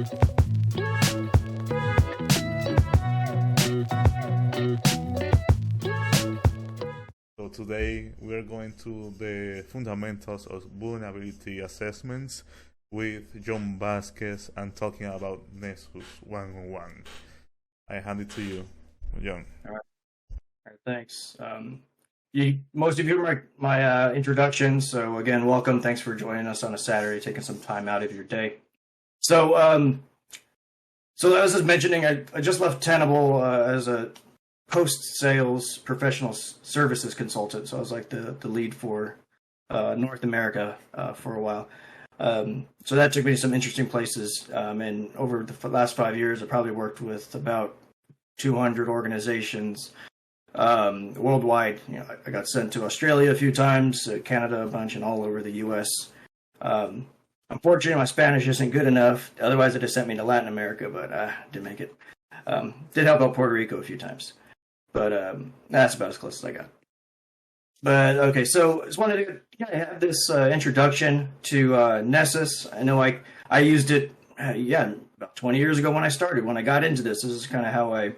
So today we're going to the fundamentals of vulnerability assessments with John Vasquez and talking about Nessus 101. I hand it to you, John. All right, thanks. Most of you heard my introduction, so again, welcome. Thanks for joining us on a Saturday, taking some time out of your day. So, as I was mentioning, I just left Tenable as a post-sales professional services consultant. So I was like the lead for North America for a while. So that took me to some interesting places. And over the last 5 years, I probably worked with about 200 organizations worldwide. You know, I got sent to Australia a few times, Canada a bunch, and all over the U.S. Unfortunately, my Spanish isn't good enough. Otherwise, it have sent me to Latin America, but didn't make it. Did help out Puerto Rico a few times, but that's about as close as I got. But okay, so I just wanted to have this introduction to Nessus. I know I used it, about 20 years ago when I started. When I got into this is kind of how I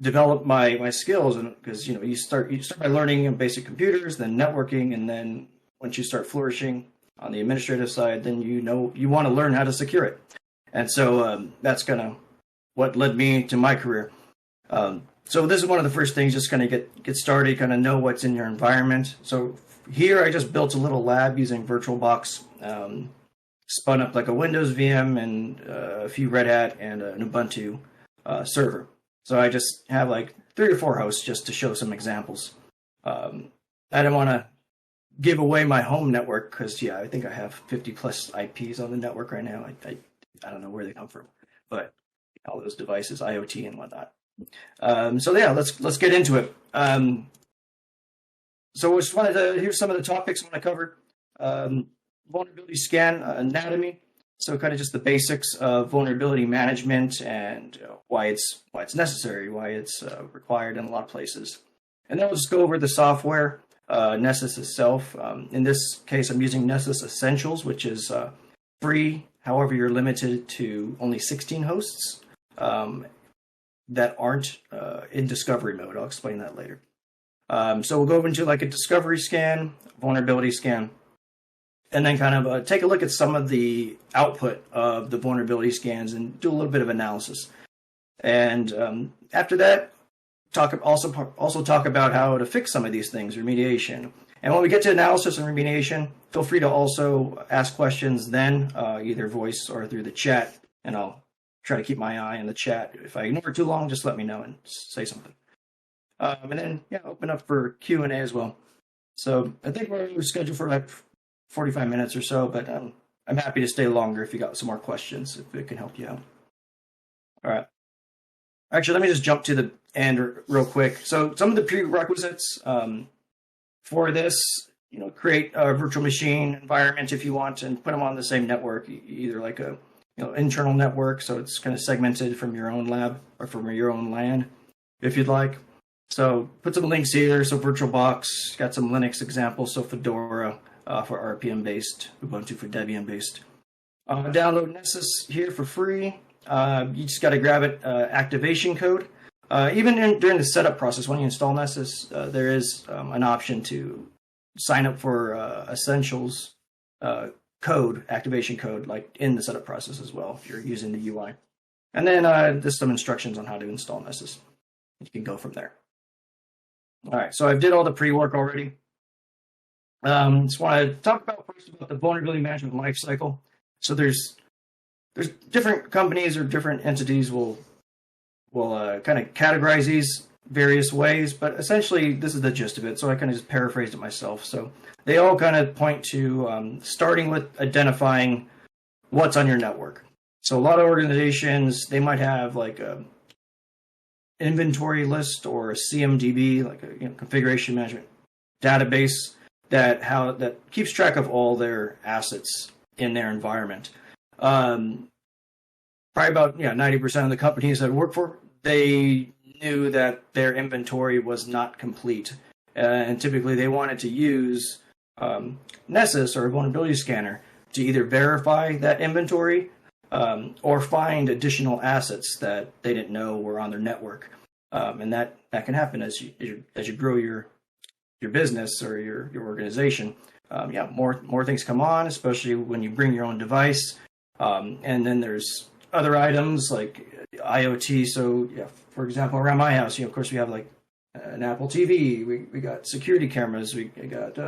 developed my skills, and because you start by learning basic computers, then networking, and then once you start flourishing on the administrative side, then you want to learn how to secure it. And so that's kind of what led me to my career. So this is one of the first things, just kind of get started, kind of know what's in your environment. So here I just built a little lab using VirtualBox, spun up like a Windows VM and a few Red Hat and an Ubuntu server. So I just have like 3 or 4 hosts just to show some examples. I didn't want to give away my home network because, I think I have 50 plus IPs on the network right now. I don't know where they come from, but all those devices, IoT and whatnot. Let's get into it. So I just wanted to, here's some of the topics I want to cover. Vulnerability scan anatomy. So kind of just the basics of vulnerability management and why it's necessary, why it's required in a lot of places. And then we'll just go over the software, Nessus itself. In this case, I'm using Nessus Essentials, which is free. However, you're limited to only 16 hosts that aren't in discovery mode. I'll explain that later. So we'll go into like a discovery scan, vulnerability scan, and then kind of take a look at some of the output of the vulnerability scans and do a little bit of analysis. And after that, also talk about how to fix some of these things, remediation. And when we get to analysis and remediation, feel free to also ask questions then, either voice or through the chat, and I'll try to keep my eye on the chat. If I ignore it too long, just let me know and say something. And then, open up for Q&A as well. So I think we're scheduled for like 45 minutes or so, but I'm happy to stay longer if you got some more questions, if it can help you out. All right. Actually, let me just jump to the end real quick. So some of the prerequisites for this, create a virtual machine environment if you want and put them on the same network, either like a internal network, so it's kind of segmented from your own lab or from your own LAN, if you'd like. So put some links here. So VirtualBox, got some Linux examples, so Fedora for RPM-based, Ubuntu for Debian-based. Download Nessus here for free. You just got to grab it, activation code. Even during the setup process, when you install Nessus, there is an option to sign up for Essentials code, activation code, like in the setup process as well, if you're using the UI. And then there's some instructions on how to install Nessus. You can go from there. All right, so I did all the pre-work already. Just want to talk about first about the vulnerability management lifecycle. So there's different companies or different entities will kind of categorize these various ways, but essentially this is the gist of it. So I kind of just paraphrased it myself. So they all kind of point to starting with identifying what's on your network. So a lot of organizations, they might have like a inventory list or a CMDB, like a configuration management database that keeps track of all their assets in their environment. Probably about 90% of the companies that I work for, they knew that their inventory was not complete, and typically they wanted to use Nessus or a vulnerability scanner to either verify that inventory or find additional assets that they didn't know were on their network. And that can happen as you grow your business or your organization. More things come on, especially when you bring your own device. And then there's other items like IoT. So for example, around my house, of course we have like an Apple TV. We got security cameras. We got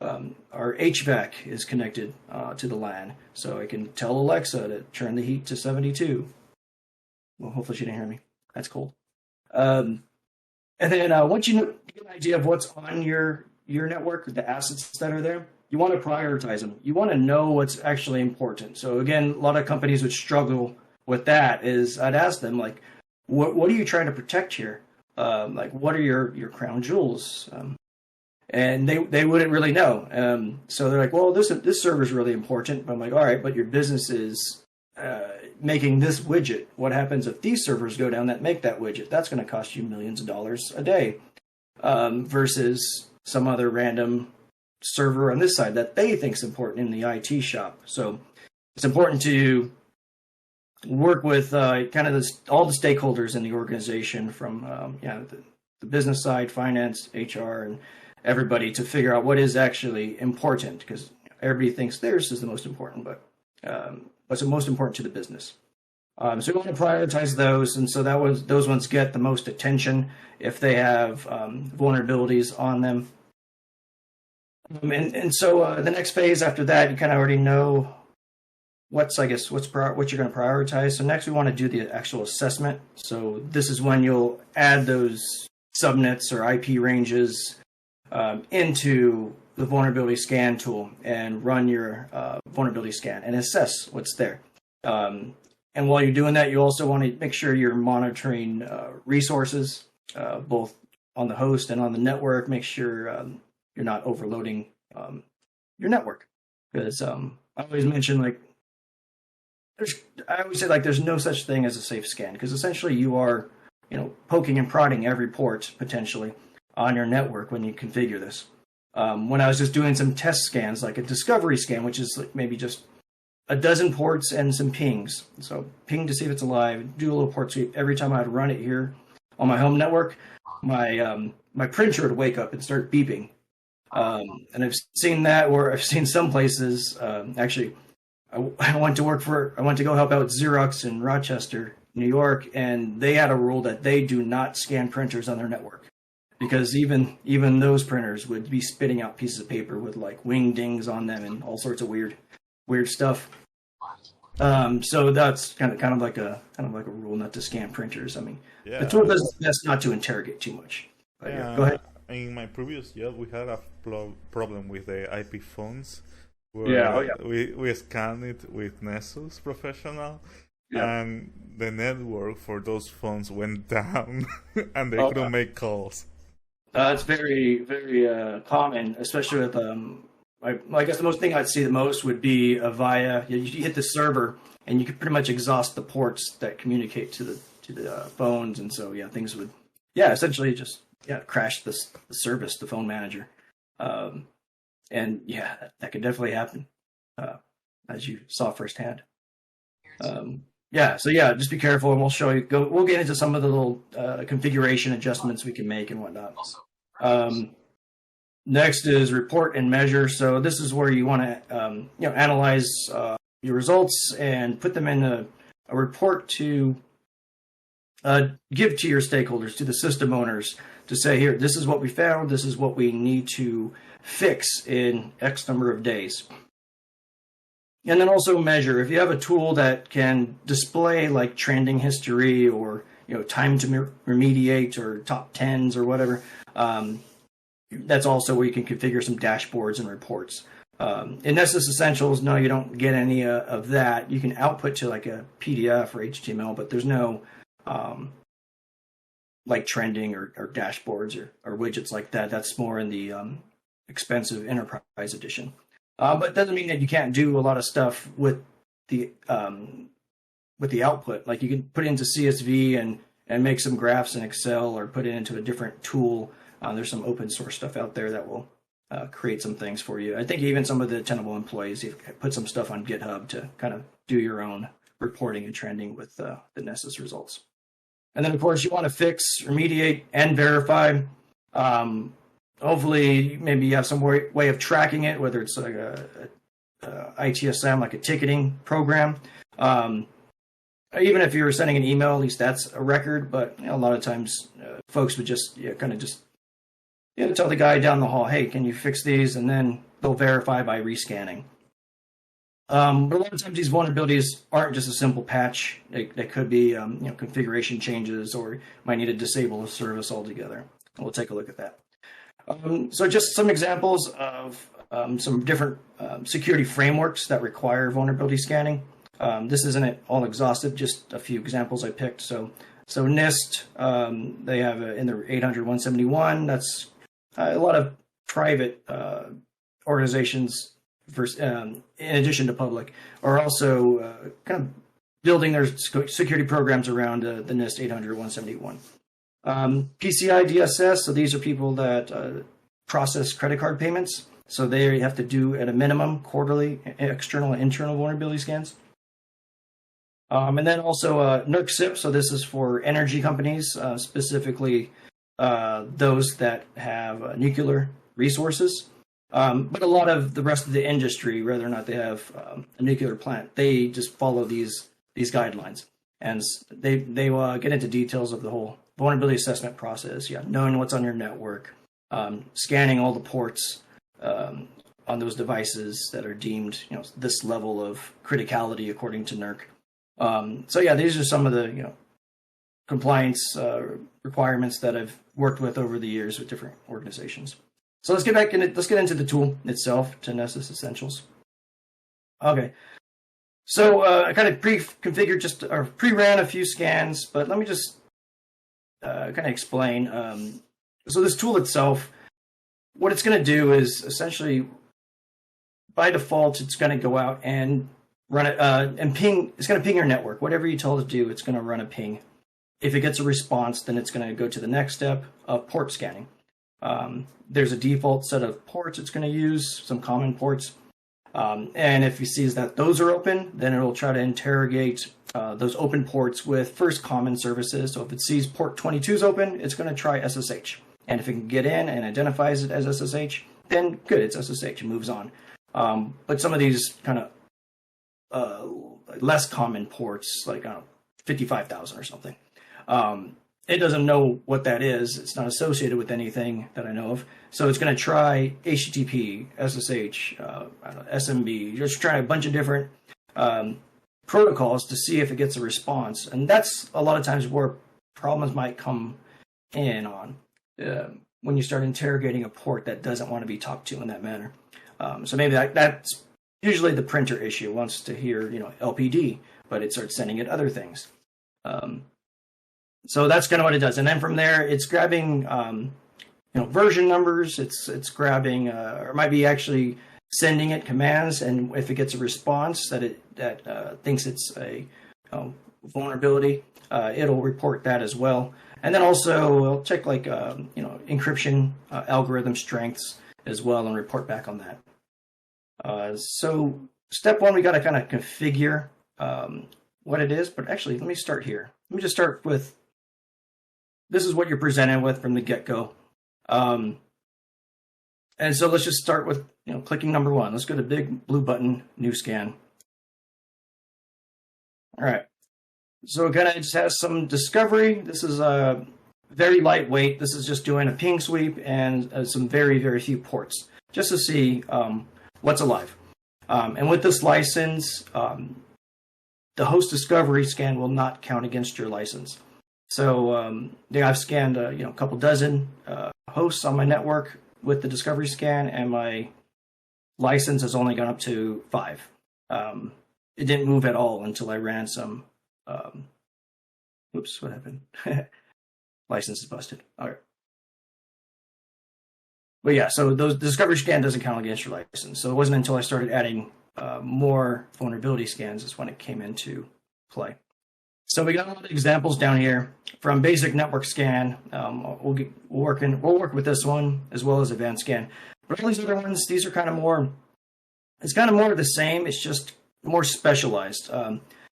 our HVAC is connected to the LAN, so I can tell Alexa to turn the heat to 72. Well, hopefully she didn't hear me. That's cold. And then once you get an idea of what's on your network, the assets that are there, you want to prioritize them. You want to know what's actually important. So again, a lot of companies would struggle with that. Is I'd ask them like, what are you trying to protect here? Like, what are your crown jewels? And they wouldn't really know. So they're like, well, this server is really important. But I'm like, all right, but your business is making this widget. What happens if these servers go down that make that widget? That's going to cost you millions of dollars a day, versus some other random server on this side that they think is important in the IT shop. So it's important to work with kind of all the stakeholders in the organization, from the business side, finance, HR, and everybody, to figure out what is actually important, because everybody thinks theirs is the most important, but what's the most important to the business. So we want to prioritize those, and so those ones get the most attention if they have vulnerabilities on them. And so the next phase after that, you kind of already know what you're going to prioritize. So next we want to do the actual assessment. So this is when you'll add those subnets or IP ranges into the vulnerability scan tool and run your vulnerability scan and assess what's there. And while you're doing that, you also want to make sure you're monitoring resources, both on the host and on the network. Make sure you're not overloading your network, because I always mention, like, there's no such thing as a safe scan, because essentially you are poking and prodding every port potentially on your network when you configure this. When I was just doing some test scans, like a discovery scan, which is like maybe just a dozen ports and some pings. So ping to see if it's alive, do a little port sweep. Every time I'd run it here on my home network, my printer would wake up and start beeping. And I've seen that, or I've seen some places, actually, I went to go help out Xerox in Rochester, New York, and they had a rule that they do not scan printers on their network, because even those printers would be spitting out pieces of paper with like wing dings on them and all sorts of weird stuff. So that's kind of like a rule not to scan printers. I mean, the tool does its best not to interrogate too much. But go ahead. In my previous job, we had a problem with the IP phones. We scanned it with Nessus Professional, and the network for those phones went down, and they couldn't make calls. It's very, very common, especially with I guess the most thing I'd see the most would be via you hit the server, and you could pretty much exhaust the ports that communicate to the phones, and so things would essentially just crash the service, the phone manager. And that could definitely happen, as you saw firsthand. So just be careful, and we'll show you. We'll get into some of the little configuration adjustments we can make and whatnot. Next is report and measure. So this is where you want to analyze your results and put them in a report to give to your stakeholders, to the system owners, to say, here, this is what we found, this is what we need to fix in X number of days. And then also measure. If you have a tool that can display like trending history, or time to remediate, or top 10s or whatever, that's also where you can configure some dashboards and reports. In Nessus Essentials, no, you don't get any of that. You can output to like a PDF or HTML, but there's no like trending or dashboards or widgets like that. That's more in the expensive Enterprise Edition. But it doesn't mean that you can't do a lot of stuff with the output. Like you can put it into CSV and make some graphs in Excel, or put it into a different tool. There's some open source stuff out there that will create some things for you. I think even some of the Tenable employees, you've put some stuff on GitHub to kind of do your own reporting and trending with the Nessus results. And then, of course, you want to fix, remediate, and verify. Hopefully, maybe you have some way of tracking it, whether it's like a ITSM, like a ticketing program. Even if you're sending an email, at least that's a record. But a lot of times, folks would just kind of just tell the guy down the hall, "Hey, can you fix these?" And then they'll verify by rescanning. But a lot of times these vulnerabilities aren't just a simple patch. They could be configuration changes, or you might need to disable a service altogether. And we'll take a look at that. So just some examples of some different security frameworks that require vulnerability scanning. This isn't all exhaustive, just a few examples I picked. So NIST, they have in their 800-171. That's a lot of private organizations, in addition to public, are also kind of building their security programs around the NIST 800-171. PCI DSS, so these are people that process credit card payments. So they have to do, at a minimum, quarterly external and internal vulnerability scans. And then also NERC SIP, so this is for energy companies, specifically those that have nuclear resources. But a lot of the rest of the industry, whether or not they have a nuclear plant, they just follow these guidelines. And they get into details of the whole vulnerability assessment process, knowing what's on your network, scanning all the ports on those devices that are deemed this level of criticality according to NERC. So these are some of the compliance requirements that I've worked with over the years with different organizations. So let's get into the tool itself, to Nessus Essentials. Okay. So I kind of pre-configured or pre-ran a few scans, but let me just kind of explain. So this tool itself, what it's going to do is essentially, by default, it's going to go out and run it and ping. It's going to ping your network. Whatever you tell it to do, it's going to run a ping. If it gets a response, then it's going to go to the next step of port scanning. There's a default set of ports it's going to use, some common ports. And if it sees that those are open, then it'll try to interrogate those open ports with first common services. So if it sees port 22 is open, it's going to try SSH. And if it can get in and identifies it as SSH, then good, it's SSH, it moves on. But some of these kind of less common ports, like 55,000 or something, it doesn't know what that is. It's not associated with anything that I know of. So it's going to try HTTP, SSH, SMB, just try a bunch of different protocols to see if it gets a response. And that's a lot of times where problems might come in on when you start interrogating a port that doesn't want to be talked to in that manner. So maybe that's usually the printer issue, wants to hear LPD, but it starts sending it other things. So that's kind of what it does. And then from there, it's grabbing version numbers. It's grabbing or might be actually sending it commands. And if it gets a response that thinks it's a vulnerability, it'll report that as well. And then also we'll check like encryption algorithm strengths as well and report back on that. So step one, we got to kind of configure what it is. But actually, let me start here. Let me just start with, this is what you're presented with from the get-go. And so let's just start with clicking number one. Let's go to big blue button, new scan. All right. So again, it just has some discovery. This is very lightweight. This is just doing a ping sweep and some very, very few ports, just to see what's alive. And with this license, the host discovery scan will not count against your license. So I've scanned a couple dozen hosts on my network with the discovery scan, and my license has only gone up to 5. It didn't move at all until I ran some. Oops, what happened? License is busted. All right. But yeah, so the discovery scan doesn't count against your license. So it wasn't until I started adding more vulnerability scans is when it came into play. So we got a lot of examples down here from basic network scan. We'll work with this one as well as advanced scan. But all these other ones, these are kind of more. It's kind of more of the same. It's just more specialized.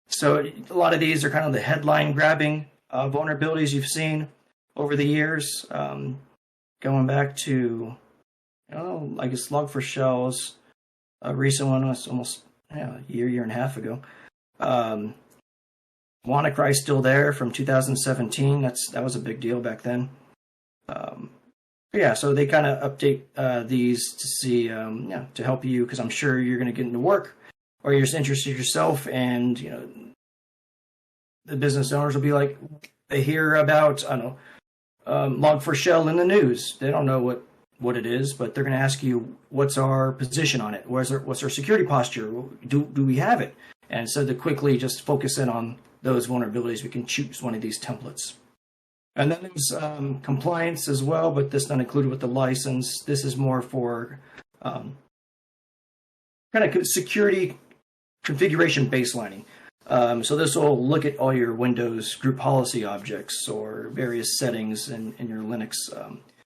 So a lot of these are kind of the headline grabbing vulnerabilities you've seen over the years, going back to, I guess Log4Shell's a recent one was almost a year and a half ago. WannaCry still there from 2017. That was a big deal back then. Yeah, so they kind of update these to see, to help you, because I'm sure you're going to get into work, or you're just interested yourself, and the business owners will be like, they hear about, I don't know, Log4Shell in the news. They don't know what it is, but they're going to ask you, what's our position on it? What's our security posture? Do we have it? And so to quickly just focus in on those vulnerabilities, we can choose one of these templates. And then there's compliance as well, but this not included with the license. This is more for kind of security configuration baselining. So this will look at all your Windows group policy objects or various settings in your Linux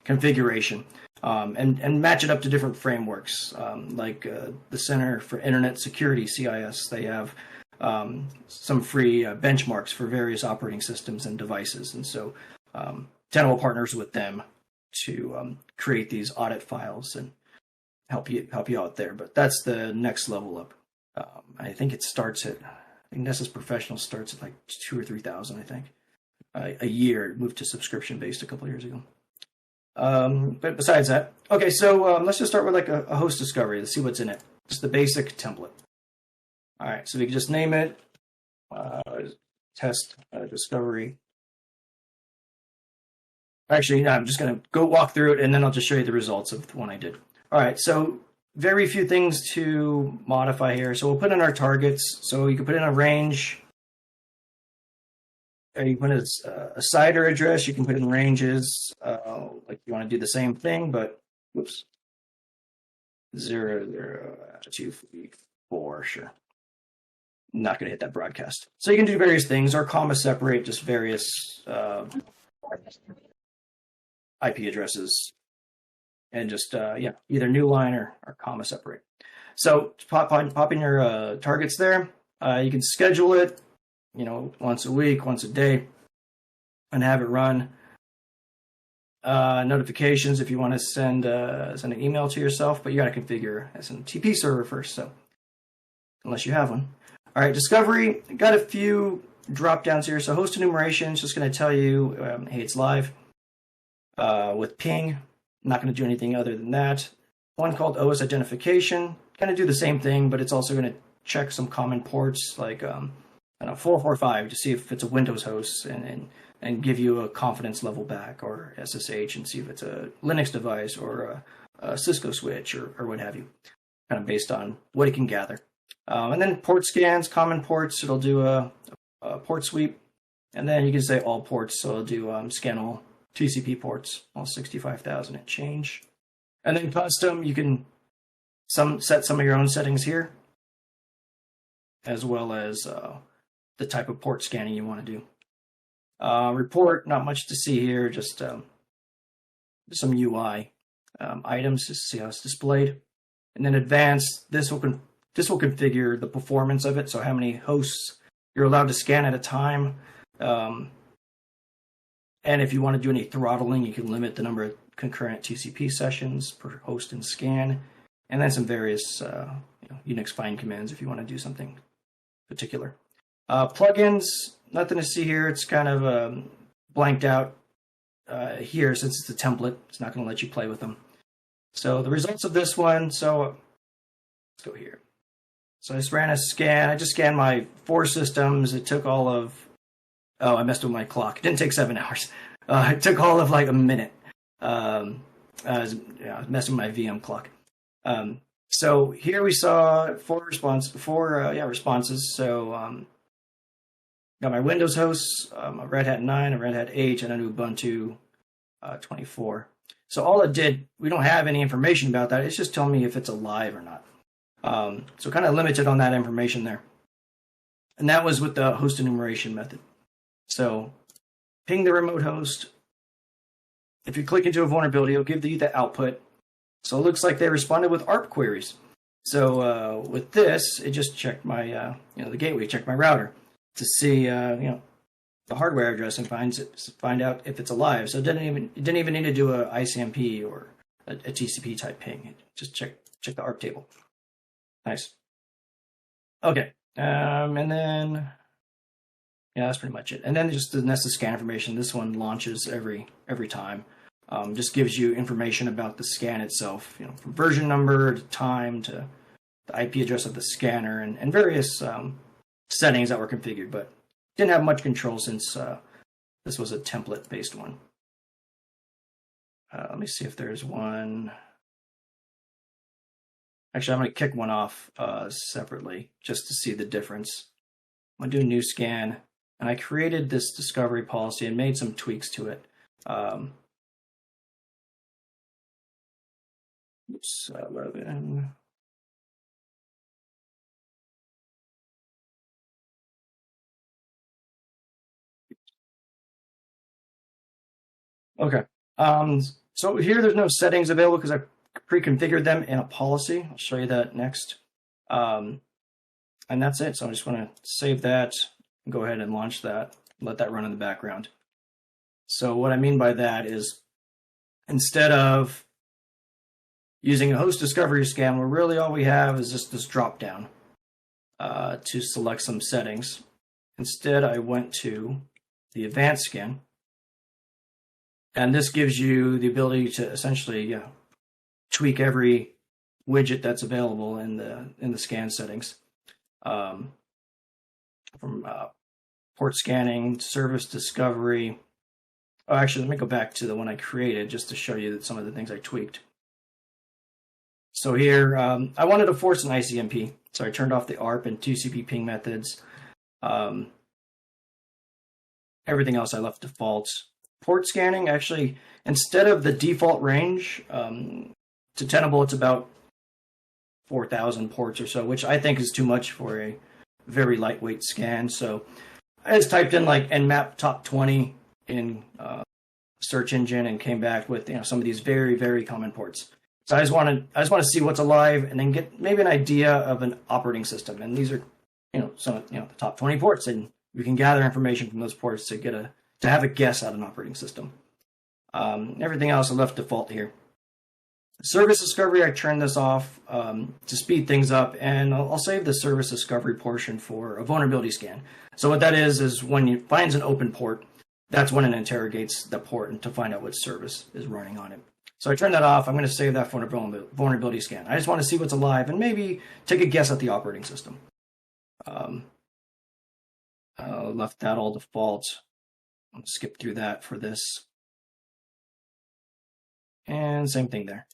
configuration, and match it up to different frameworks, like the Center for Internet Security, CIS. They have some free benchmarks for various operating systems and devices. And so Tenable partners with them to create these audit files and help you out there. But that's the next level up. I think it starts at, Nessus Professional starts at like 2,000 or 3,000, I think, a year. It moved to subscription based a couple of years ago. But besides that, okay, so let's just start with like a host discovery. Let's see what's in it. Just the basic template. All right, so we can just name it test discovery. Actually, no, I'm just going to go walk through it, and then I'll just show you the results of the one I did. All right, so very few things to modify here. So we'll put in our targets. So you can put in a range. You can put in a CIDR address. You can put in ranges. Like you want to do the same thing, but whoops. 0, 0, 2, 3, 4, sure. Not going to hit that broadcast. So you can do various things, or comma separate just various IP addresses, and just either new line or comma separate. So pop in your targets there. You can schedule it, once a week, once a day, and have it run. Notifications if you want to send an email to yourself, but you got to configure SMTP server first. So unless you have one. All right, discovery. Got a few drop downs here. So host enumeration is just going to tell you, hey, it's live. With ping, I'm not going to do anything other than that. One called OS identification, going to do the same thing, but it's also going to check some common ports like 445 to see if it's a Windows host and give you a confidence level back, or SSH, and see if it's a Linux device or a Cisco switch or what have you, kind of based on what it can gather. And then port scans, common ports, it'll do a port sweep. And then you can say all ports, so it'll do scan all TCP ports, all 65,000 and change. And then custom, you can set some of your own settings here, as well as the type of port scanning you want to do. Report, not much to see here, just some UI items to see how it's displayed. And then advanced, this will configure the performance of it, so how many hosts you're allowed to scan at a time. And if you want to do any throttling, you can limit the number of concurrent TCP sessions per host and scan. And then some various Unix find commands if you want to do something particular. Plugins, nothing to see here. It's kind of blanked out here since it's a template. It's not going to let you play with them. So the results of this one, so let's go here. So I just ran a scan. I just scanned my 4 systems. It took all of, I messed with my clock. It didn't take 7 hours. It took all of like a minute. I was messing with my VM clock. So here we saw 4 responses. So got my Windows hosts, a Red Hat 9, a Red Hat 8, and a new Ubuntu 24. So all it did, we don't have any information about that. It's just telling me if it's alive or not. So kind of limited on that information there. And that was with the host enumeration method. So ping the remote host. If you click into a vulnerability, it'll give you the output. So it looks like they responded with ARP queries. So with this, it just checked my, the gateway, checked my router to see, the hardware address and find out if it's alive. So it didn't even need to do a ICMP or a TCP type ping. It just check the ARP table. Nice. Okay, and then that's pretty much it. And then just the Nessus scan information. This one launches every time. Just gives you information about the scan itself, from version number to time to the IP address of the scanner and various settings that were configured, but didn't have much control since this was a template-based one. Let me see if there's one. Actually, I'm going to kick one off separately just to see the difference. I'm going to do a new scan, and I created this discovery policy and made some tweaks to it. Oops, 11. Okay. So here there's no settings available because I pre-configured them in a policy. I'll show you that next. And that's it. So I just want to save that, go ahead and launch that, let that run in the background. So what I mean by that is instead of using a host discovery scan, where really all we have is just this drop down to select some settings. Instead, I went to the advanced scan. And this gives you the ability to essentially tweak every widget that's available in the scan settings, from port scanning, service discovery. Oh, actually, let me go back to the one I created just to show you that some of the things I tweaked. So here, I wanted to force an ICMP, so I turned off the ARP and TCP ping methods. Everything else I left default. Port scanning, actually, instead of the default range, to Tenable, it's about 4,000 ports or so, which I think is too much for a very lightweight scan. So I just typed in like nmap top 20 in search engine and came back with some of these very, very common ports. So I just want to see what's alive and then get maybe an idea of an operating system. And these are some of the top 20 ports, and we can gather information from those ports to have a guess at an operating system. Everything else I left default here. Service discovery, I turned this off to speed things up, and I'll save the service discovery portion for a vulnerability scan. So what that is when it finds an open port, that's when it interrogates the port and to find out what service is running on it. So I turned that off. I'm going to save that for a vulnerability scan. I just want to see what's alive and maybe take a guess at the operating system. Left that all default. I'll skip through that for this. And same thing there.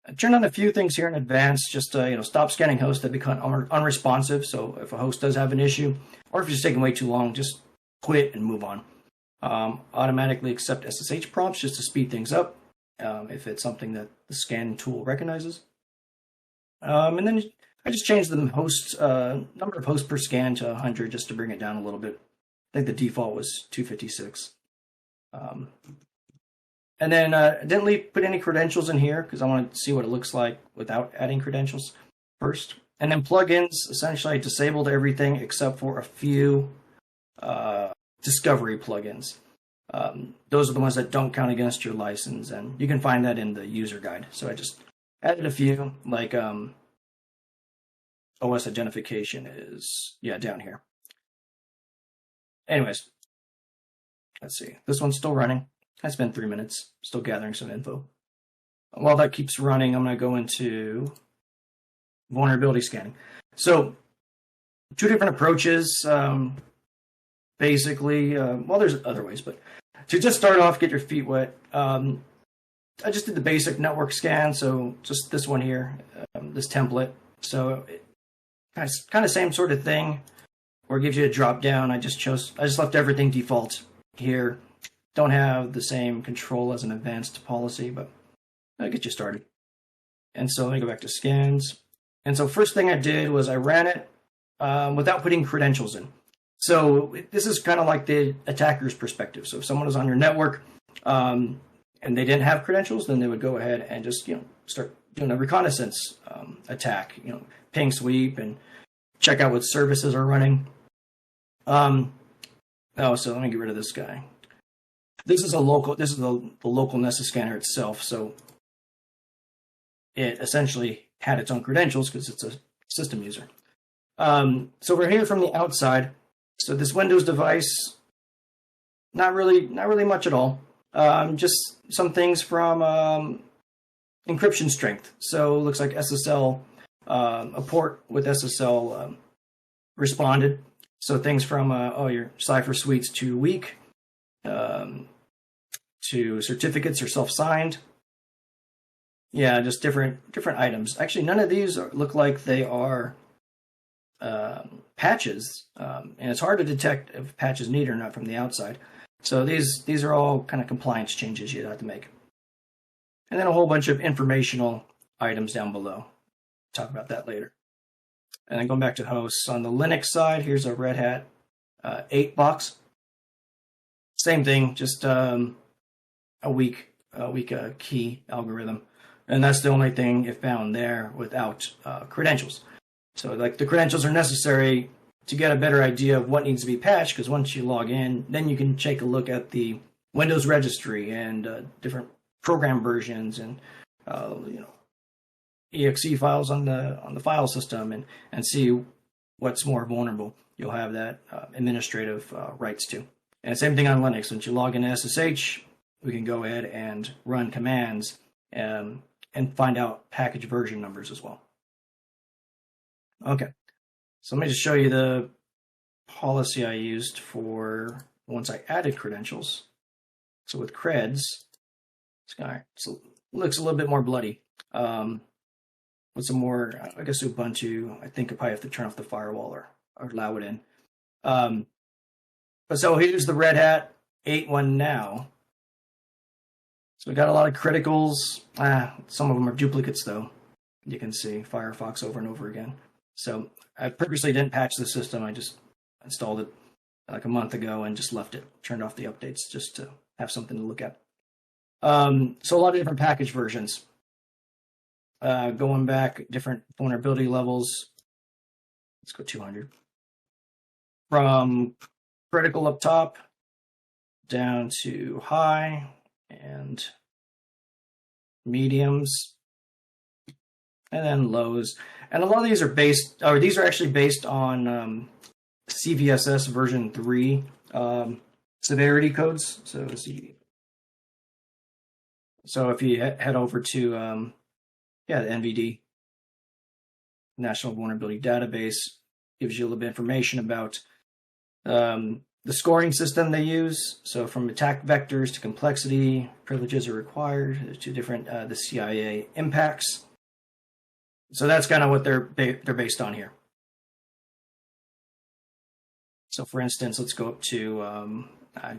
I turned on a few things here in advance, just stop scanning hosts that become unresponsive. So if a host does have an issue, or if it's taking way too long, just quit and move on. Automatically accept SSH prompts just to speed things up if it's something that the scan tool recognizes. And then I just changed the number of hosts per scan to 100 just to bring it down a little bit. I think the default was 256. And then I didn't put any credentials in here because I wanted to see what it looks like without adding credentials first. And then plugins, essentially I disabled everything except for a few discovery plugins. Those are the ones that don't count against your license, and you can find that in the user guide. So I just added a few, like OS identification is, down here. Anyways, let's see. This one's still running. It's been 3 minutes, still gathering some info. While that keeps running, I'm going to go into vulnerability scanning. So, two different approaches. Basically, there's other ways, but to just start off, get your feet wet. I just did the basic network scan, so just this one here, this template. So, kind of same sort of thing, where it gives you a drop down. I just left everything default here. Don't have the same control as an advanced policy, but that'll get you started. And so let me go back to scans. And so first thing I did was I ran it without putting credentials in. So this is kind of like the attacker's perspective. So if someone was on your network and they didn't have credentials, then they would go ahead and just start doing a reconnaissance attack, ping sweep and check out what services are running. So let me get rid of this guy. This is the local Nessus scanner itself. So it essentially had its own credentials because it's a system user. So we're here from the outside. So this Windows device, not really much at all. Just some things from encryption strength. So it looks like SSL, a port with SSL responded. So things from your cipher suite's too weak, to certificates are self-signed. Yeah, just different items. Actually, none of these look like they are patches, and it's hard to detect if patches need or not from the outside. So these are all kind of compliance changes you'd have to make. And then a whole bunch of informational items down below. Talk about that later. And then going back to hosts, on the Linux side, here's a Red Hat 8 box. Same thing, just a weak key algorithm. And that's the only thing it found there without credentials. So like the credentials are necessary to get a better idea of what needs to be patched, because once you log in, then you can take a look at the Windows registry and different program versions and exe files on the file system and see what's more vulnerable. You'll have that administrative rights to. And same thing on Linux. Once you log into SSH, we can go ahead and run commands and find out package version numbers as well. Okay, so let me just show you the policy I used for once I added credentials. So with creds, this guy looks a little bit more bloody. With some more, I guess Ubuntu, I think I probably have to turn off the firewall or allow it in. But so here's the Red Hat 8 one now. So we got a lot of criticals. Some of them are duplicates though. You can see Firefox over and over again. So I purposely didn't patch the system. I just installed it like a month ago and just left it, turned off the updates just to have something to look at. So a lot of different package versions. Going back, different vulnerability levels. Let's go 200. From critical up top down to high and mediums and then lows. And a lot of these are actually based on CVSS version 3 severity codes. So if you head over to the NVD, National Vulnerability Database, gives you a little bit of information about the scoring system they use. So from attack vectors to complexity, privileges are required to different the CIA impacts. So that's kind of what they're based on here. So for instance, let's go up to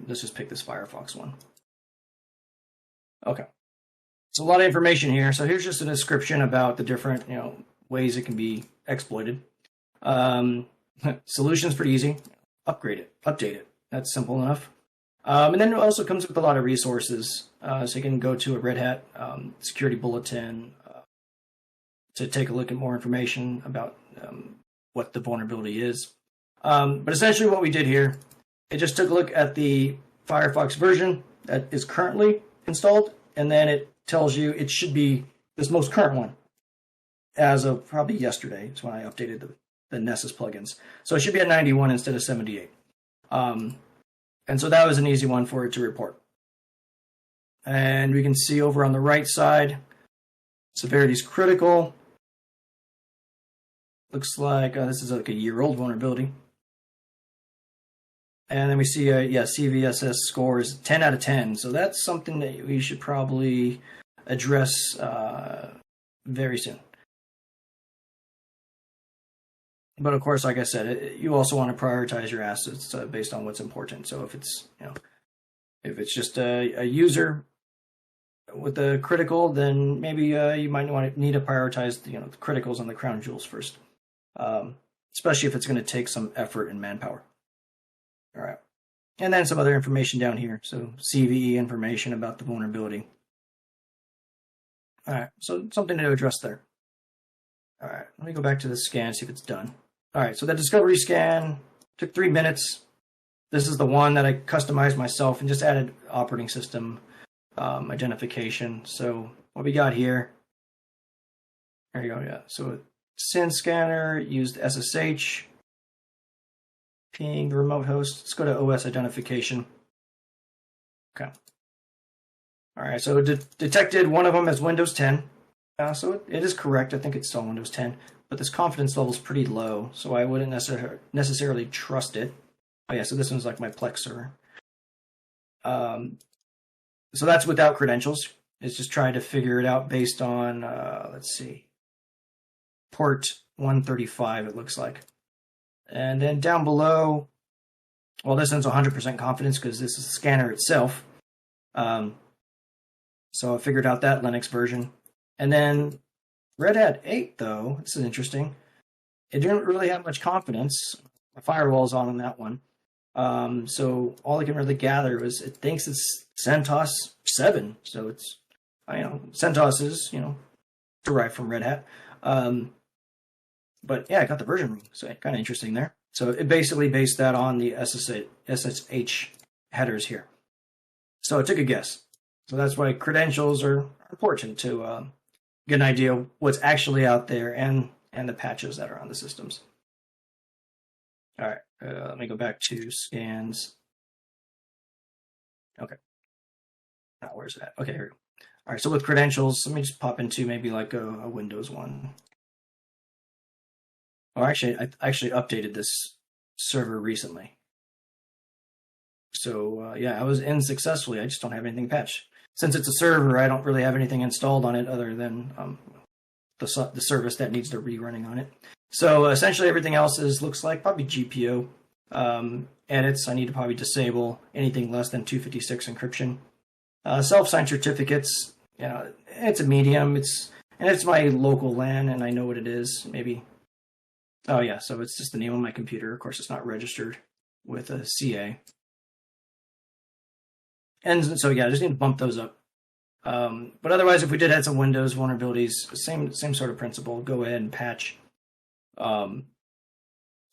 let's just pick this Firefox one. Okay. So a lot of information here. So here's just a description about the different ways it can be exploited. Solution's pretty easy. Upgrade it, update it. That's simple enough. And then it also comes with a lot of resources. So you can go to a Red Hat security bulletin to take a look at more information about what the vulnerability is. But essentially what we did here, it just took a look at the Firefox version that is currently installed, and then it tells you it should be this most current one as of probably yesterday. It's when I updated the Nessus plugins. So it should be at 91 instead of 78. And so that was an easy one for it to report. And we can see over on the right side, severity is critical. Looks like this is like a year-old vulnerability. And then we see, CVSS score is 10 out of 10. So that's something that we should probably address very soon. But of course, like I said, you also want to prioritize your assets based on what's important. So if it's just a user with a critical, then maybe you might need to prioritize the criticals and the crown jewels first, especially if it's going to take some effort and manpower. All right, and then some other information down here. So CVE information about the vulnerability. All right, so something to address there. All right, let me go back to the scan, see if it's done. All right, so that discovery scan took 3 minutes. This is the one that I customized myself and just added operating system identification. So what we got here, there you go, yeah. So SYN scanner used SSH, ping the remote host. Let's go to OS identification. Okay. All right, so it detected one of them as Windows 10. So it is correct. I think it's still Windows 10, but this confidence level is pretty low, so I wouldn't necessarily trust it. Oh yeah, so this one's like my Plex server. So that's without credentials. It's just trying to figure it out based on, let's see, port 135, it looks like. And then down below, well, this one's 100% confidence because this is the scanner itself. So I figured out that Linux version. And then Red Hat 8, though, this is interesting. It didn't really have much confidence. My firewall's on that one. So all I can really gather was it thinks it's CentOS 7. So it's, CentOS is, derived from Red Hat. But yeah, I got the version wrong. So kind of interesting there. So it basically based that on the SSH headers here. So I took a guess. So that's why credentials are important to get an idea of what's actually out there and the patches that are on the systems. All right, let me go back to scans. Okay. Now, where's that? Okay, here we go. All right, so with credentials, let me just pop into maybe like a Windows one. Oh, actually, I actually updated this server recently. So, yeah, I was in successfully. I just don't have anything patched. Since it's a server, I don't really have anything installed on it other than the service that needs to rerunning on it. So essentially everything else looks like probably GPO edits. I need to probably disable anything less than 256 encryption. Self-signed certificates, it's a medium. It's my local LAN, and I know what it is. Maybe. Oh yeah, so it's just the name of my computer. Of course, it's not registered with a CA. And so yeah, I just need to bump those up. But otherwise, if we did have some Windows vulnerabilities, same sort of principle. Go ahead and patch, and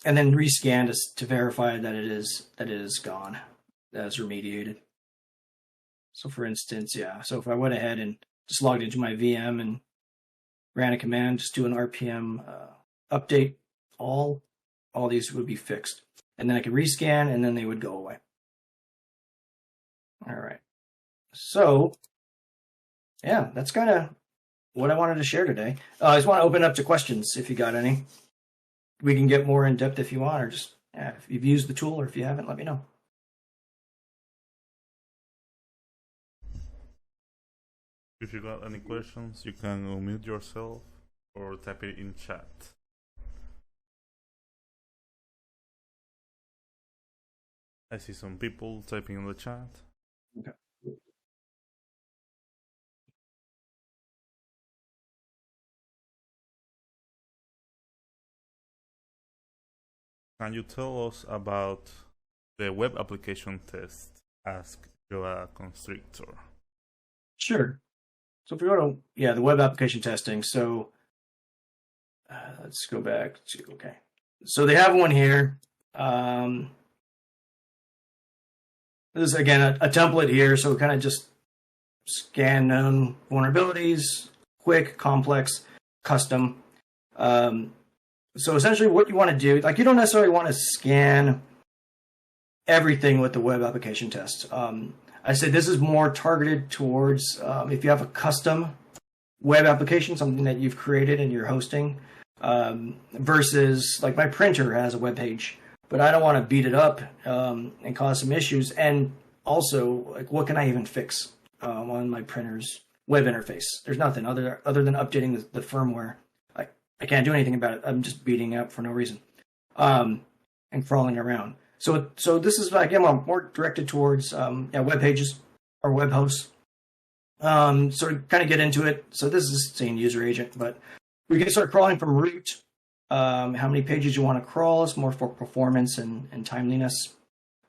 then rescan to verify that it is gone, that it's remediated. So for instance, yeah. So if I went ahead and just logged into my VM and ran a command, just do an RPM update, all these would be fixed, and then I could rescan, and then they would go away. All right. So, yeah, that's kind of what I wanted to share today. I just want to open up to questions if you got any. We can get more in depth if you want, or just if you've used the tool, or if you haven't, let me know. If you got any questions, you can unmute yourself or type it in chat. I see some people typing in the chat. Okay. Can you tell us about the web application test? Ask Joa Constrictor. Sure. So if we go to the web application testing. So let's go back to So they have one here. This is again a template here, so kind of just scan known vulnerabilities, quick, complex, custom. So essentially what you want to do, like you don't necessarily want to scan everything with the web application test. I say this is more targeted towards if you have a custom web application, something that you've created and you're hosting, versus like my printer has a web page, but I don't want to beat it up and cause some issues. And also, like, what can I even fix on my printer's web interface? There's nothing other than updating the firmware. I can't do anything about it. I'm just beating up for no reason and crawling around. So this is again more directed towards web pages or web hosts. So to kind of get into it, so this is the same user agent, but we can start crawling from root. How many pages you want to crawl is more for performance and timeliness.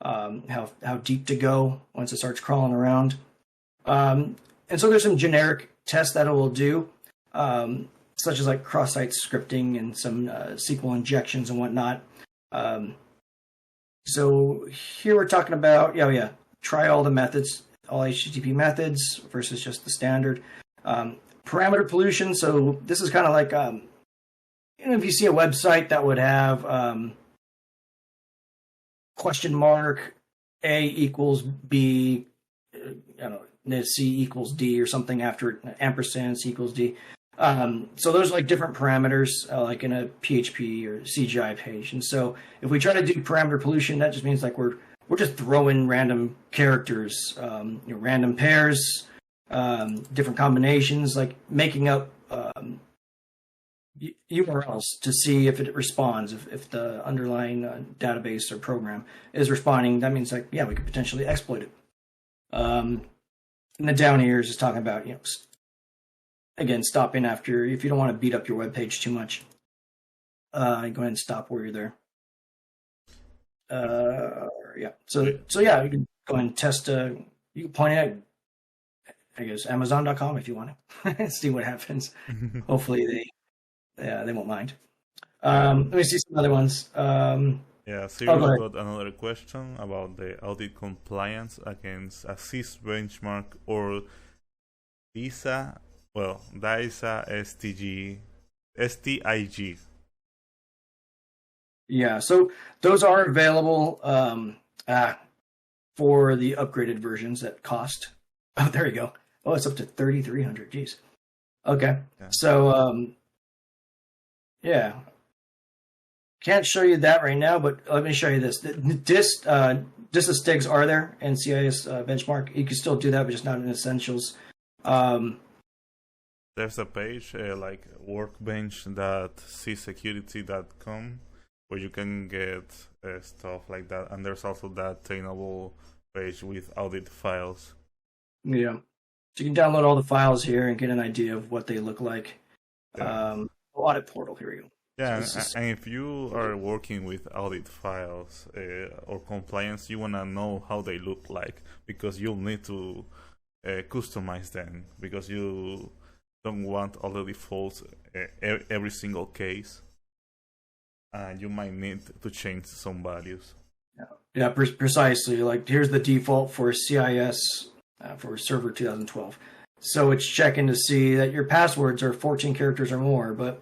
How deep to go once it starts crawling around. And so there's some generic tests that it will do, such as like cross-site scripting and some SQL injections and whatnot. So here we're talking about, try all the methods, all HTTP methods versus just the standard. Parameter pollution. So this is kind of like, if you see a website that would have question mark A equals B, C equals D or something after ampersand, C equals D. So those are like different parameters, like in a PHP or CGI page. And so if we try to do parameter pollution, that just means like we're just throwing random characters, random pairs, different combinations, like making up URLs to see if it responds, if the underlying database or program is responding. That means like, we could potentially exploit it. And the down here is just talking about, again, stopping after, if you don't want to beat up your web page too much, go ahead and stop where you're there. So you can go ahead and test, you can point it at, I guess, Amazon.com if you want to see what happens. Hopefully they won't mind. Let me see some other ones. So you got another question about the audit compliance against a CIS benchmark or DISA, STIG. Yeah, so those are available for the upgraded versions that cost. Oh, there you go. Oh, it's up to 3,300. Geez. Okay. Yeah. So, can't show you that right now, but let me show you this. DISA STIGs are there in CIS benchmark. You can still do that, but just not in essentials. There's a page like workbench.csecurity.com where you can get stuff like that, and there's also that attainable page with audit files. Yeah, so you can download all the files here and get an idea of what they look like. Audit portal, here we go. Yeah, and if you are working with audit files or compliance, you want to know how they look like, because you'll need to customize them, because you don't want all the defaults every single case, and you might need to change some values. Yeah, precisely. Like, here's the default for CIS for Server 2012. So it's checking to see that your passwords are 14 characters or more, but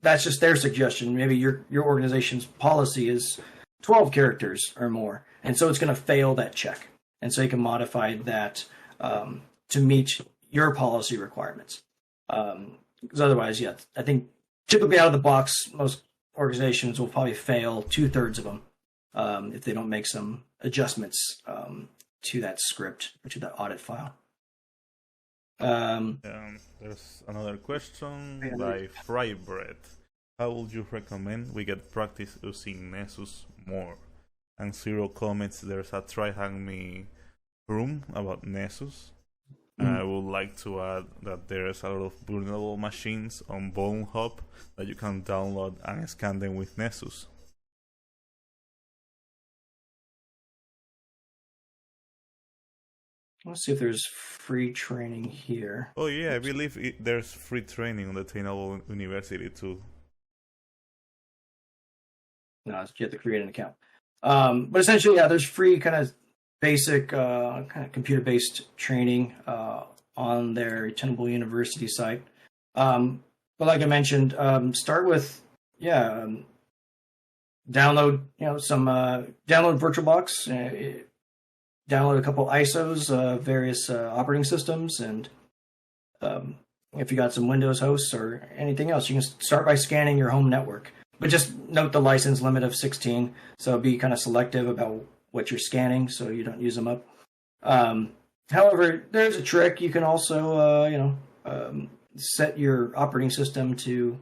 that's just their suggestion. Maybe your organization's policy is 12 characters or more, and so it's going to fail that check. And so you can modify that to meet your policy requirements. Because otherwise, I think typically out of the box, most organizations will probably fail 2/3 of them if they don't make some adjustments to that script or to that audit file. There's another question by Frybread. How would you recommend we get practice using Nessus more? And Zero comments, there's a try hang me room about Nessus. I would like to add that there's a lot of vulnerable machines on Bone Hub that you can download and scan them with Nessus. Let's see if there's free training here. Oh yeah, I believe there's free training on the Tainable University too. No, you have to create an account. But essentially, there's free kind of basic kind of computer-based training on their Tenable University site. But like I mentioned, start with download download VirtualBox. Download a couple ISOs of various operating systems, and if you got some Windows hosts or anything else, you can start by scanning your home network. But just note the license limit of 16, so be kind of selective about what you're scanning so you don't use them up. However, there's a trick. You can also set your operating system to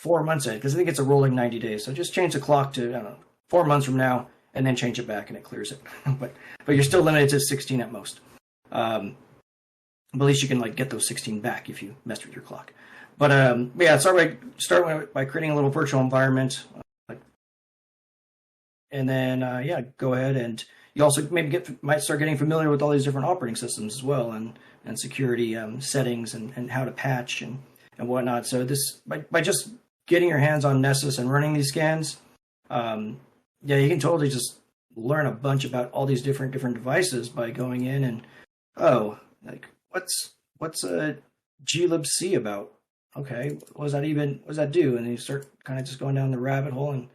4 months ahead, because I think it's a rolling 90 days. So just change the clock to 4 months from now, and then change it back, and it clears it. but you're still limited to 16 at most. But at least you can get those 16 back if you messed with your clock. But start by creating a little virtual environment, and then go ahead and you also maybe might start getting familiar with all these different operating systems as well, and security settings, and how to patch and whatnot. So this by just getting your hands on Nessus and running these scans, yeah, you can totally just learn a bunch about all these different devices by going in and, oh, like what's a glibc about? Okay, what does that do? And then you start kind of just going down the rabbit hole and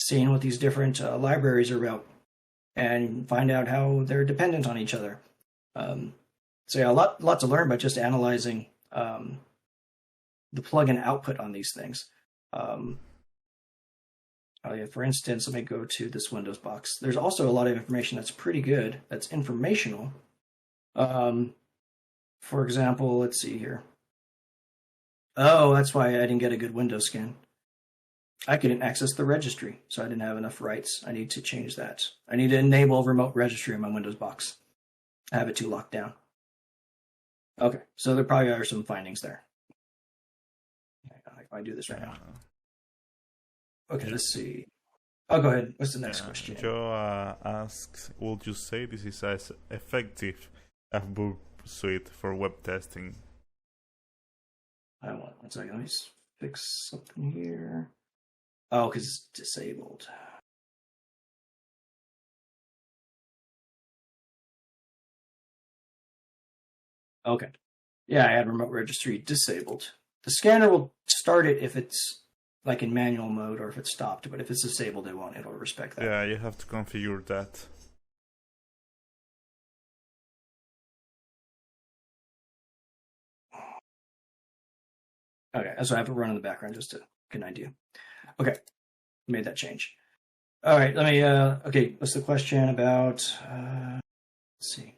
seeing what these different libraries are about, and find out how they're dependent on each other. So yeah, a lot to learn by just analyzing the plug-in output on these things. Oh yeah, for instance, let me go to this Windows box. There's also a lot of information that's pretty good, that's informational. For example, let's see here. Oh, that's why I didn't get a good Windows scan. I couldn't access the registry, so I didn't have enough rights. I need to change that. I need to enable remote registry in my Windows box. I have it too locked down. Okay, so there probably are some findings there. If I do this right now. Okay, let's see. Oh, go ahead. What's the next question? Joe asks, would you say this is as effective as Burp Suite for web testing? I want 1 second. Let me fix something here. Oh, because it's disabled. Okay. Yeah, I had remote registry disabled. The scanner will start it if it's like in manual mode, or if it's stopped, but if it's disabled, it'll respect that. Yeah, you have to configure that. Okay, so I have it run in the background just to get an idea. Okay, made that change. All right, let me, okay, what's the question about, let's see.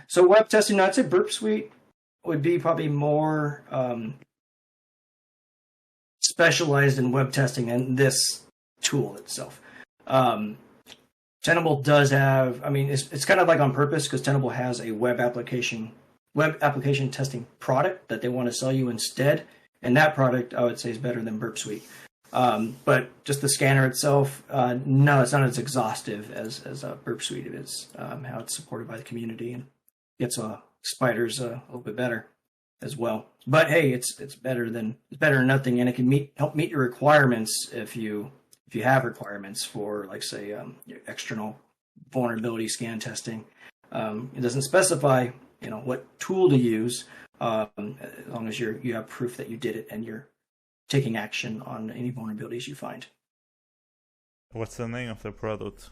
So web testing, I'd say Burp Suite would be probably more specialized in web testing than this tool itself. Tenable does have, I mean, it's kind of like on purpose, because Tenable has a web application testing product that they want to sell you instead, and that product I would say is better than Burp Suite. But just the scanner itself, no, it's not as exhaustive as Burp Suite is. How it's supported by the community and gets spiders a little bit better as well. But hey, it's better than nothing, and it can help meet your requirements if you have requirements for, like, say, your external vulnerability scan testing. It doesn't specify what tool to use, as long as you have proof that you did it and you're taking action on any vulnerabilities you find. What's the name of the product?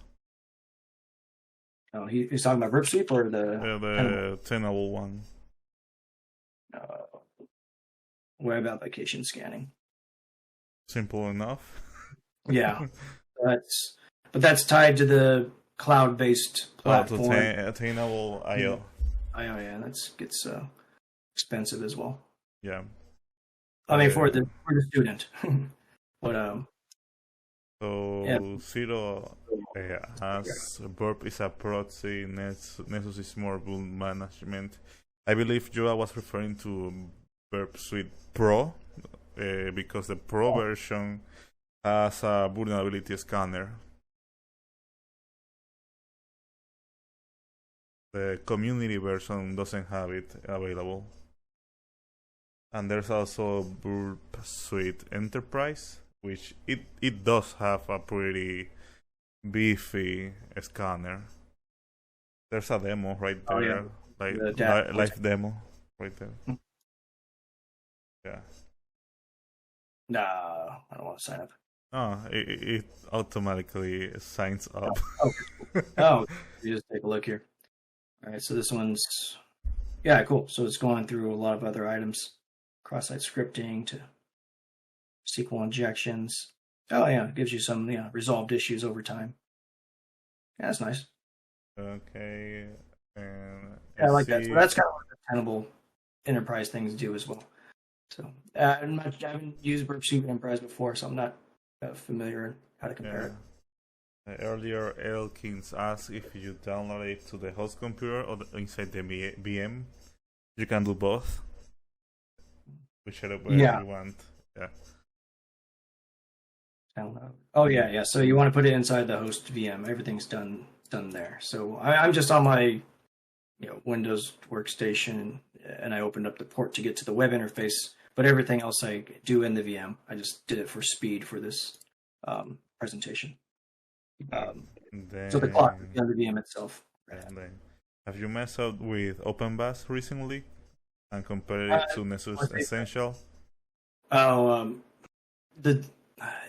Oh, he's talking about Burp Suite or the Tenable one. Web application scanning. Simple enough. Yeah, that's tied to the cloud-based platform. Tenable IO. IO, yeah, that gets expensive as well. Yeah. I mean, for the student. But so yeah. Zero as Burp is a proxy, Nessus is more vuln management. I believe Joa was referring to Burp Suite Pro, because the Pro version has a vulnerability scanner. The community version doesn't have it available. And there's also Burp Suite Enterprise, which it does have a pretty beefy scanner. There's a demo right there, live demo right there. Yeah. Nah, I don't want to sign up. Oh, it automatically signs up. Oh, you just take a look here. All right, so this one's, yeah, cool. So it's going through a lot of other items, cross-site scripting to SQL injections. Oh yeah, it gives you some resolved issues over time. Yeah, that's nice. Okay, and yeah, I like that. So that's kind of what the Tenable enterprise things do as well. So I haven't used Burp Suite Enterprise before, so I'm not familiar how to compare it. Earlier, Elkins asked if you download it to the host computer or inside the VM. You can do both, whichever way you want. Yeah. Oh yeah. So you want to put it inside the host VM. Everything's done there. So I'm just on my Windows workstation, and I opened up the port to get to the web interface. But everything else I do in the VM. I just did it for speed for this presentation. So the clock is on the VM itself. Have you messed up with OpenVAS recently and compared it to Nessus Essential? Oh,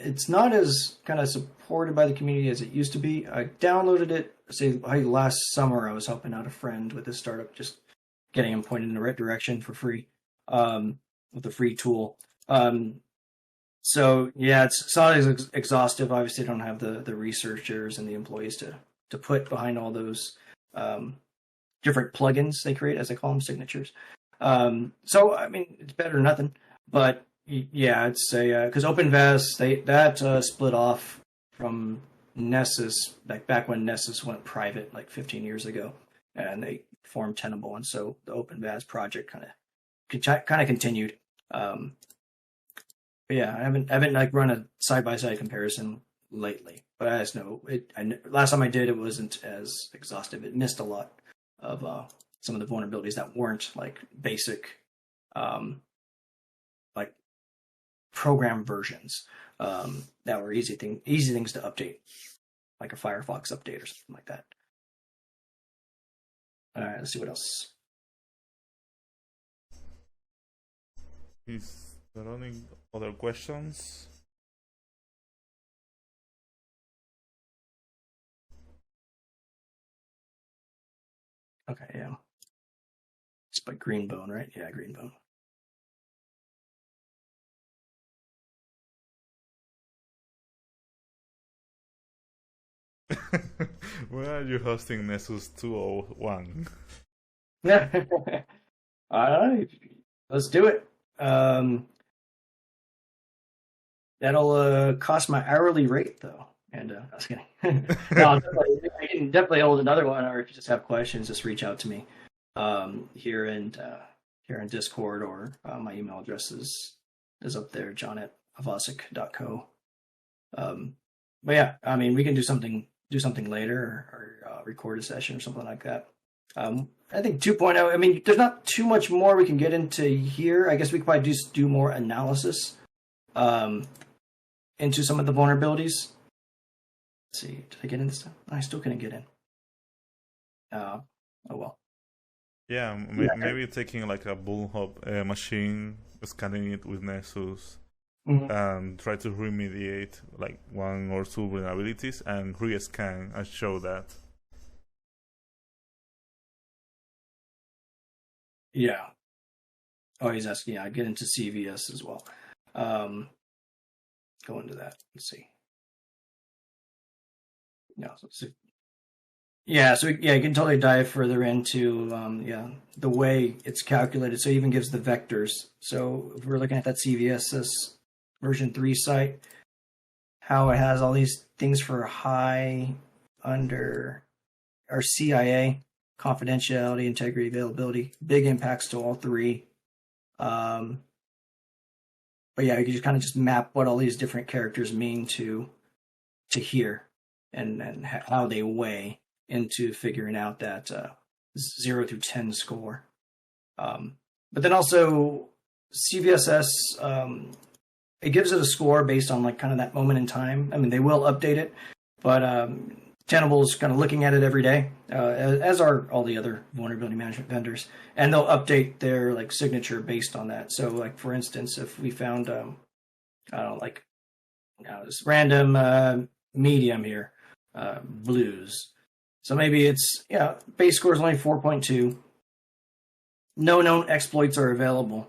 it's not as kind of supported by the community as it used to be. I downloaded it, say, last summer. I was helping out a friend with his startup, just getting him pointed in the right direction for free with a free tool. So yeah, it's not as exhaustive. Obviously, I don't have the researchers and the employees to put behind all those different plugins they create, as they call them, signatures. So I mean, it's better than nothing. But yeah, I'd say because OpenVAS that split off from Nessus back when Nessus went private like 15 years ago, and they formed Tenable, and so the OpenVAS project kind of continued. But yeah, I haven't like run a side by side comparison lately, but I just know it. Last time I did, it wasn't as exhaustive. It missed a lot of some of the vulnerabilities that weren't like basic, like program versions that were easy things to update, like a Firefox update or something like that. All right, let's see what else. Is there any other questions? Okay, yeah. It's by Greenbone, right? Yeah, Greenbone. Where are you hosting Nessus 201? Yeah. All right, let's do it. That'll cost my hourly rate though. And I was kidding. No, I can definitely hold another one, or if you just have questions, just reach out to me here in Discord, or my email address is up there, john@avasic.co. But yeah, I mean, we can do something later, or record a session or something like that. I think 2.0, I mean, there's not too much more we can get into here. I guess we could probably just do more analysis into some of the vulnerabilities. Let's see, did I get in this time? I still couldn't get in. Oh well. Yeah, maybe taking like a bullhop machine, scanning it with Nessus, and try to remediate like one or two vulnerabilities and re-scan and show that. Yeah. Oh, he's asking. Yeah, I get into CVS as well. Go into that. Let's see. No, let's see. Yeah, so yeah, you can totally dive further into the way it's calculated. So it even gives the vectors. So if we're looking at that CVSS version 3 site, how it has all these things for high, under, or CIA, confidentiality, integrity, availability, big impacts to all three. But yeah, you can just kind of just map what all these different characters mean to here, and how they weigh into figuring out that 0 through 10 score. But then also CVSS, it gives it a score based on like kind of that moment in time. I mean, they will update it, but Tenable's kind of looking at it every day, as are all the other vulnerability management vendors, and they'll update their like signature based on that. So, like for instance, if we found this random medium here, blues. So maybe it's base score is only 4.2. No known exploits are available.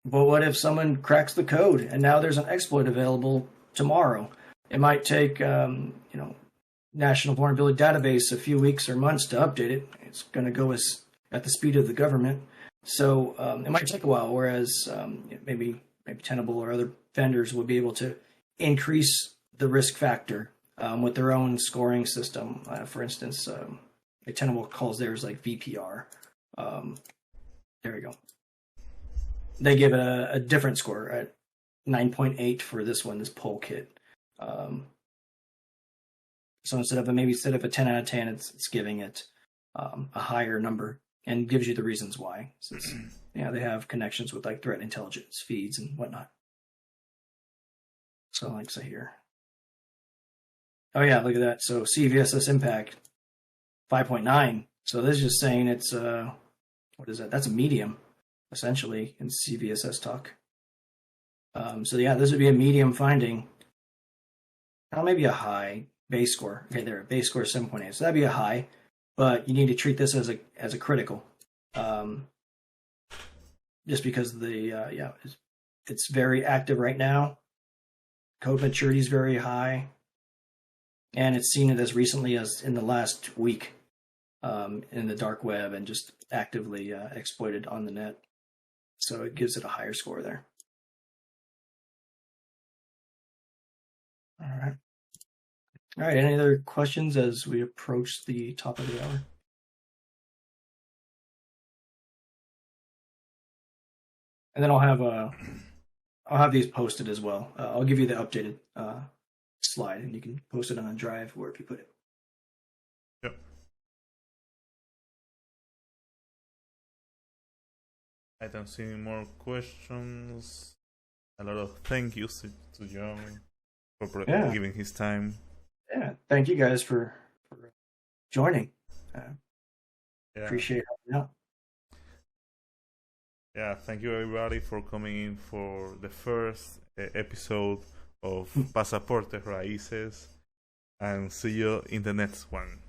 But what if someone cracks the code and now there's an exploit available tomorrow? It might take National Vulnerability Database a few weeks or months to update it. It's going to go at the speed of the government. So it might take a while, whereas maybe Tenable or other vendors would be able to increase the risk factor with their own scoring system. For instance, Tenable calls theirs like VPR. There we go. They give it a different score at 9.8 for this one, this poll kit. So instead of a 10 out of 10, it's giving it a higher number and gives you the reasons why. Since they have connections with like threat intelligence feeds and whatnot. So like say here. Oh yeah, look at that. So CVSS impact 5.9. So this is just saying it's what is that? That's a medium, essentially, in CVSS talk. So yeah, this would be a medium finding. Now maybe a high base score. Okay, there, base score is 7.8. So that'd be a high, but you need to treat this as a critical. Just because it's very active right now. Code maturity is very high, and it's seen it as recently as in the last week in the dark web and just actively exploited on the net. So it gives it a higher score there. All right. Any other questions as we approach the top of the hour? And then I'll have these posted as well. I'll give you the updated slide, and you can post it on a drive wherever you put it. Yep. I don't see any more questions. A lot of thank yous to John for giving his time. Yeah, thank you guys for joining. Appreciate helping out. Yeah, thank you everybody for coming in for the first episode of Pasaporte Raices, and see you in the next one.